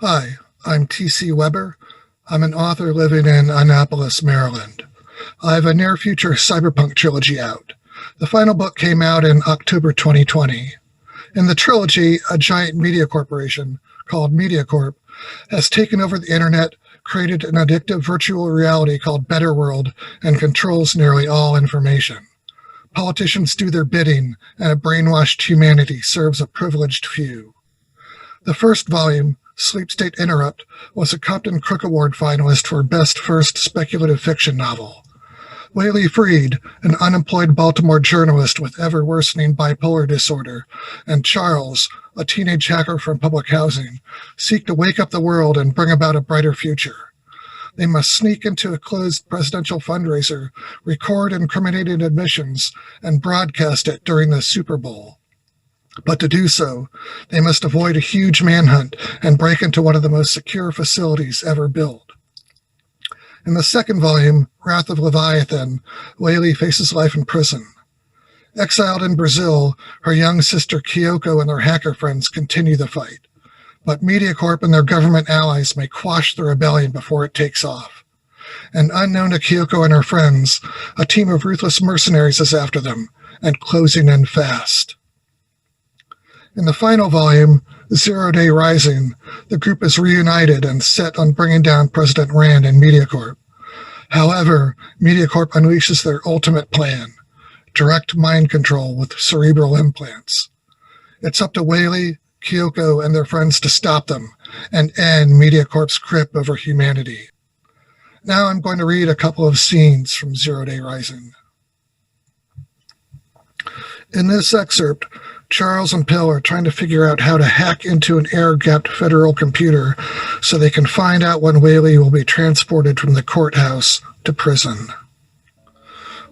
Hi, I'm T.C. Weber. I'm an author living in Annapolis, Maryland. I have a near-future cyberpunk trilogy out. The final book came out in October 2020. In the trilogy, a giant media corporation called MediaCorp has taken over the internet, created an addictive virtual reality called Better World, and controls nearly all information. Politicians do their bidding, and a brainwashed humanity serves a privileged few. The first volume, Sleep State Interrupt, was a Compton Crook Award finalist for Best First Speculative Fiction Novel. Whaley Freed, an unemployed Baltimore journalist with ever-worsening bipolar disorder, and Charles, a teenage hacker from public housing, seek to wake up the world and bring about a brighter future. They must sneak into a closed presidential fundraiser, record incriminating admissions, and broadcast it during the Super Bowl. But to do so, they must avoid a huge manhunt and break into one of the most secure facilities ever built. In the second volume, Wrath of Leviathan, Whaley faces life in prison. Exiled in Brazil, her young sister Kyoko and their hacker friends continue the fight. But MediaCorp and their government allies may quash the rebellion before it takes off. And unknown to Kyoko and her friends, a team of ruthless mercenaries is after them, and closing in fast. In the final volume, Zero Day Rising, the group is reunited and set on bringing down President Rand and MediaCorp. However, MediaCorp unleashes their ultimate plan, direct mind control with cerebral implants. It's up to Whaley, Kyoko, and their friends to stop them and end MediaCorp's grip over humanity. Now I'm going to read a couple of scenes from Zero Day Rising. In this excerpt, Charles and Pill are trying to figure out how to hack into an air-gapped federal computer so they can find out when Whaley will be transported from the courthouse to prison.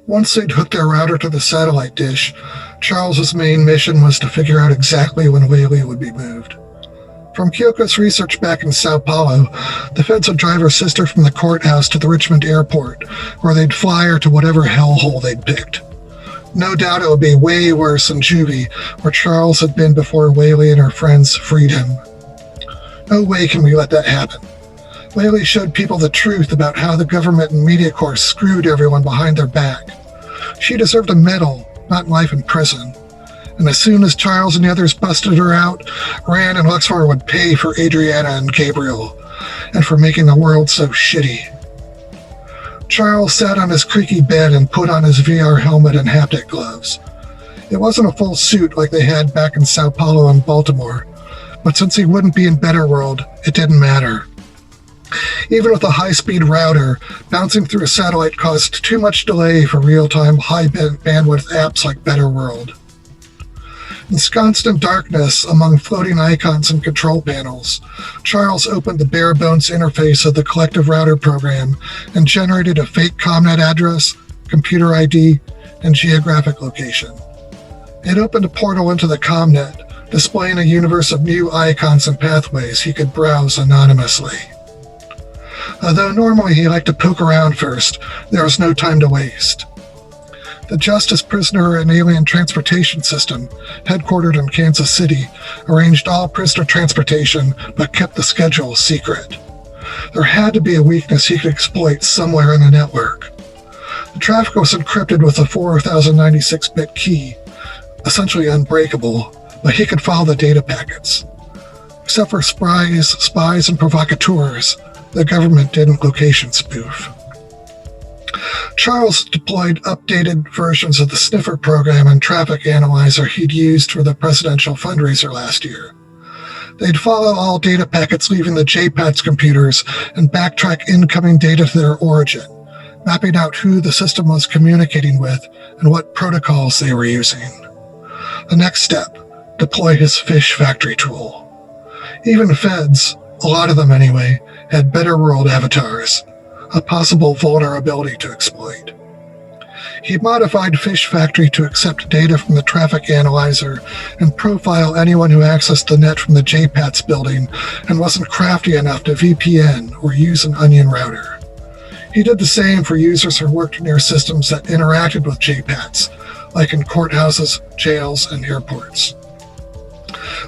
Once they'd hooked their router to the satellite dish, Charles's main mission was to figure out exactly when Whaley would be moved. From Kyoko's research back in Sao Paulo, the feds would drive her sister from the courthouse to the Richmond airport, where they'd fly her to whatever hellhole they'd picked. No doubt it would be way worse than Juvie, where Charles had been before Whaley and her friends freed him. No way can we let that happen. Whaley showed people the truth about how the government and MediaCorp screwed everyone behind their back. She deserved a medal, not life in prison. And as soon as Charles and the others busted her out, Rand and Luxor would pay for Adriana and Gabriel, and for making the world so shitty. Charles sat on his creaky bed and put on his VR helmet and haptic gloves. It wasn't a full suit like they had back in Sao Paulo and Baltimore, but since he wouldn't be in Better World, it didn't matter. Even with a high-speed router, bouncing through a satellite caused too much delay for real-time high-bandwidth apps like Better World. Ensconced in darkness among floating icons and control panels, Charles opened the bare-bones interface of the collective router program and generated a fake ComNet address, computer ID, and geographic location. It opened a portal into the ComNet, displaying a universe of new icons and pathways he could browse anonymously. Although normally he liked to poke around first, there was no time to waste. The Justice Prisoner and Alien Transportation System, headquartered in Kansas City, arranged all prisoner transportation but kept the schedule secret. There had to be a weakness he could exploit somewhere in the network. The traffic was encrypted with a 4096-bit key, essentially unbreakable, but he could follow the data packets. Except for spies, and provocateurs, the government didn't location spoof. Charles deployed updated versions of the sniffer program and traffic analyzer he'd used for the presidential fundraiser last year. They'd follow all data packets leaving the JPATS computers and backtrack incoming data to their origin, mapping out who the system was communicating with and what protocols they were using. The next step, deploy his fish factory tool. Even feds, a lot of them anyway, had Better World avatars, a possible vulnerability to exploit. He modified Fish Factory to accept data from the traffic analyzer and profile anyone who accessed the net from the JPATS building and wasn't crafty enough to VPN or use an onion router. He did the same for users who worked near systems that interacted with JPATS, like in courthouses, jails, and airports.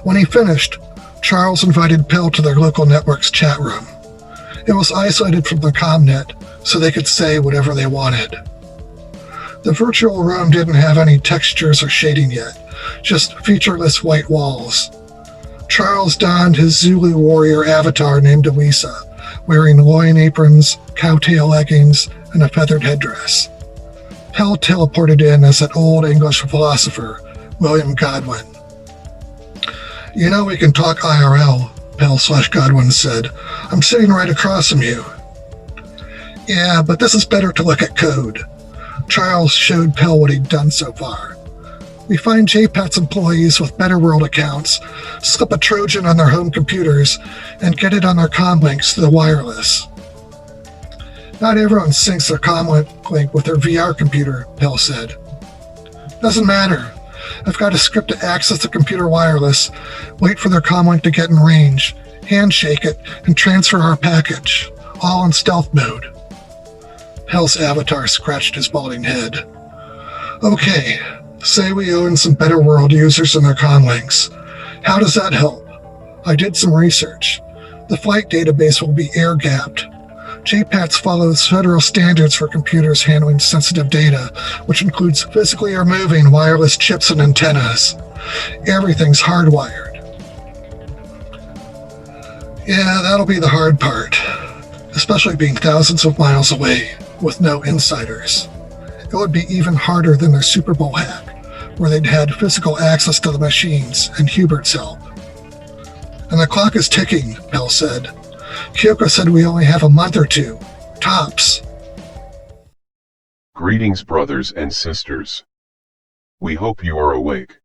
When he finished, Charles invited Pell to their local network's chat room. It was isolated from the ComNet, so they could say whatever they wanted. The virtual room didn't have any textures or shading yet, just featureless white walls. Charles donned his Zulu warrior avatar named Iwisa, wearing loin aprons, cowtail leggings, and a feathered headdress. Pell teleported in as an old English philosopher, William Godwin. "You know we can talk IRL," Pell/Godwin said. "I'm sitting right across from you." "Yeah, but this is better to look at code." Charles showed Pell what he'd done so far. "We find JPAT's employees with Better World accounts, slip a Trojan on their home computers, and get it on their comlinks to the wireless." "Not everyone syncs their comlink with their VR computer," Pell said. "Doesn't matter. I've got a script to access the computer wireless, wait for their comlink to get in range, handshake it, and transfer our package, all in stealth mode." Pell's avatar scratched his balding head. "Okay, say we own some Better World users and their comlinks. How does that help? I did some research. The flight database will be air-gapped. JPATS follows federal standards for computers handling sensitive data, which includes physically removing wireless chips and antennas. Everything's hardwired." "Yeah, that'll be the hard part, especially being thousands of miles away with no insiders. It would be even harder than their Super Bowl hack, where they'd had physical access to the machines and Hubert's help." "And the clock is ticking," Pell said. "Kyoko said we only have a month or two, tops." Greetings, brothers and sisters. We hope you are awake.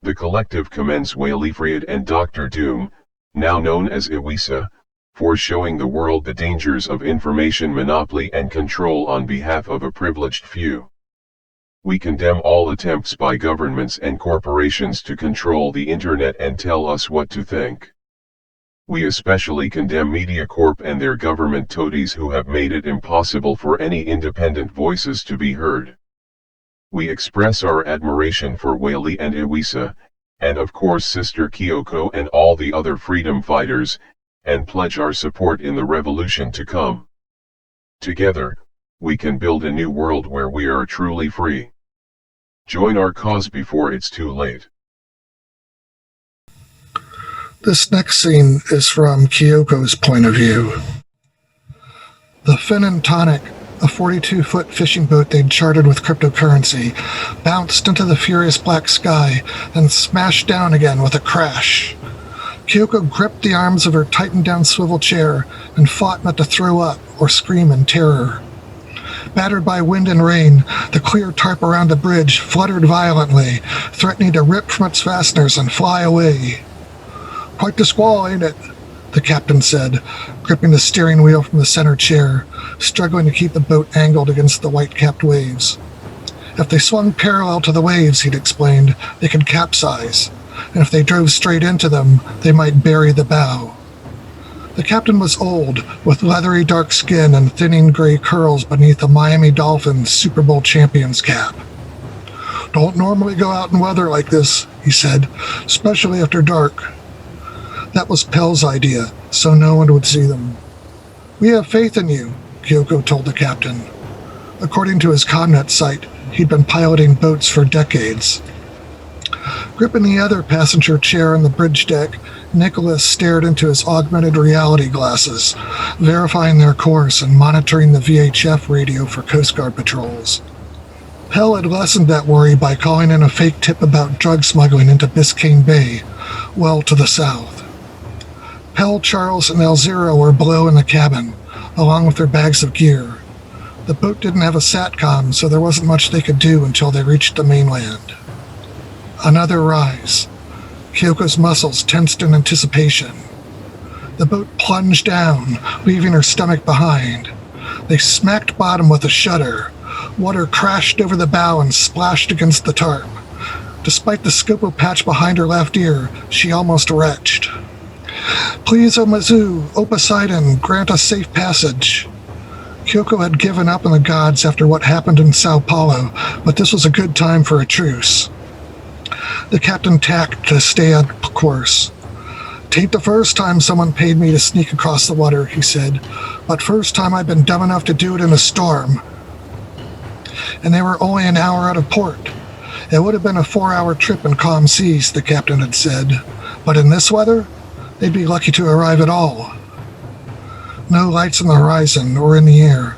The collective commends Whaleyfried and Dr. Doom, now known as Iwisa, for showing the world the dangers of information monopoly and control on behalf of a privileged few. We condemn all attempts by governments and corporations to control the internet and tell us what to think. We especially condemn MediaCorp and their government toadies who have made it impossible for any independent voices to be heard. We express our admiration for Whaley and Iwisa, and of course Sister Kyoko and all the other freedom fighters, and pledge our support in the revolution to come. Together, we can build a new world where we are truly free. Join our cause before it's too late. This next scene is from Kyoko's point of view. The Finn & Tonic, a 42-foot fishing boat they'd chartered with cryptocurrency, bounced into the furious black sky and smashed down again with a crash. Kyoko gripped the arms of her tightened-down swivel chair and fought not to throw up or scream in terror. Battered by wind and rain, the clear tarp around the bridge fluttered violently, threatening to rip from its fasteners and fly away. "Quite the squall, ain't it?" the captain said, gripping the steering wheel from the center chair, struggling to keep the boat angled against the white-capped waves. "If they swung parallel to the waves," he'd explained, "they could capsize, and if they drove straight into them, they might bury the bow." The captain was old, with leathery dark skin and thinning gray curls beneath the Miami Dolphins Super Bowl champions cap. "Don't normally go out in weather like this," he said, "especially after dark." That was Pell's idea, so no one would see them. "We have faith in you," Kyoko told the captain. According to his ComNet site, he'd been piloting boats for decades. Gripping the other passenger chair on the bridge deck, Nicholas stared into his augmented reality glasses, verifying their course and monitoring the VHF radio for Coast Guard patrols. Pell had lessened that worry by calling in a fake tip about drug smuggling into Biscayne Bay, well to the south. Pell, Charles, and El-Zero were below in the cabin, along with their bags of gear. The boat didn't have a SATCOM, so there wasn't much they could do until they reached the mainland. Another rise. Kyoko's muscles tensed in anticipation. The boat plunged down, leaving her stomach behind. They smacked bottom with a shudder. Water crashed over the bow and splashed against the tarp. Despite the scopo patch behind her left ear, she almost retched. "Please, O Mizzou, O Poseidon, grant us safe passage." Kyoko had given up on the gods after what happened in Sao Paulo, but this was a good time for a truce. The captain tacked to stay on course. "'Tain't the first time someone paid me to sneak across the water," he said, "but first time I've been dumb enough to do it in a storm." And they were only an hour out of port. It would have been a 4-hour trip in calm seas, the captain had said, but in this weather, they'd be lucky to arrive at all. No lights on the horizon or in the air,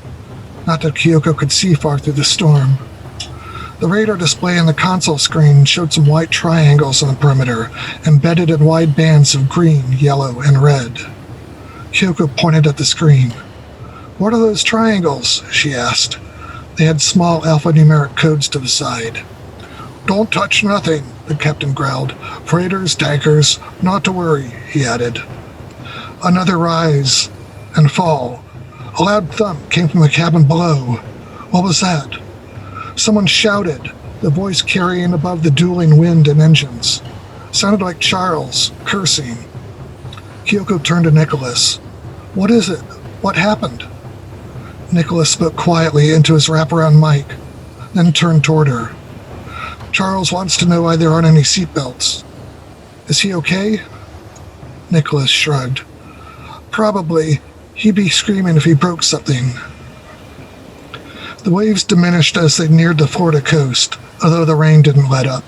not that Kyoko could see far through the storm. The radar display on the console screen showed some white triangles on the perimeter, embedded in wide bands of green, yellow, and red. Kyoko pointed at the screen. "What are those triangles?" she asked. They had small alphanumeric codes to the side. "Don't touch nothing," the captain growled. "Freighters, tankers, not to worry," he added. Another rise and fall. A loud thump came from the cabin below. What was that? Someone shouted, the voice carrying above the dueling wind and engines. Sounded like Charles, cursing. Kyoko turned to Nicholas. "What is it? What happened?" Nicholas spoke quietly into his wraparound mic, then turned toward her. "Charles wants to know why there aren't any seatbelts. Is he okay?" Nicholas shrugged. "Probably. He'd be screaming if he broke something." The waves diminished as they neared the Florida coast, although the rain didn't let up.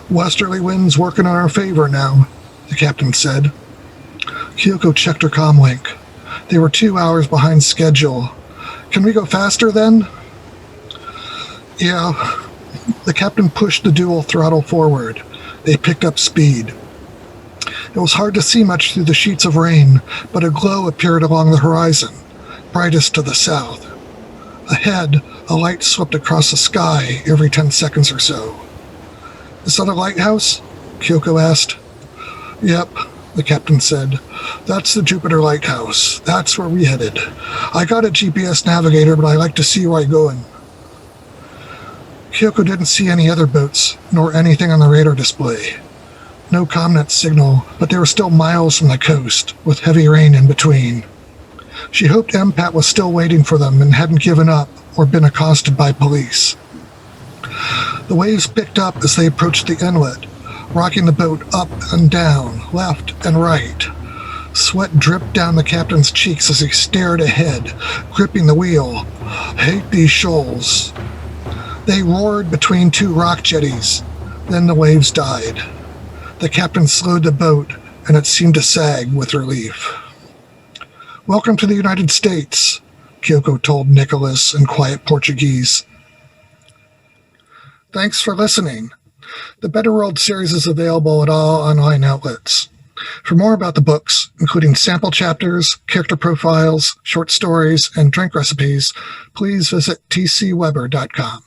"Westerly winds working in our favor now," the captain said. Kyoko checked her comlink. They were 2 hours behind schedule. "Can we go faster then?" "Yeah." The captain pushed the dual throttle forward. They picked up speed. It was hard to see much through the sheets of rain, but a glow appeared along the horizon, brightest to the south. Ahead, a light swept across the sky every 10 seconds or so. "Is that a lighthouse?" Kyoko asked. "Yep," the captain said. "That's the Jupiter Lighthouse. That's where we headed. I got a GPS navigator, but I like to see where I'm going." Kyoko didn't see any other boats, nor anything on the radar display. No comnet signal, but they were still miles from the coast, with heavy rain in between. She hoped MPAT was still waiting for them and hadn't given up or been accosted by police. The waves picked up as they approached the inlet, rocking the boat up and down, left and right. Sweat dripped down the captain's cheeks as he stared ahead, gripping the wheel. "Hate these shoals." They roared between 2 rock jetties. Then the waves died. The captain slowed the boat, and it seemed to sag with relief. "Welcome to the United States," Kyoko told Nicholas in quiet Portuguese. Thanks for listening. The Better World series is available at all online outlets. For more about the books, including sample chapters, character profiles, short stories, and drink recipes, please visit tcweber.com.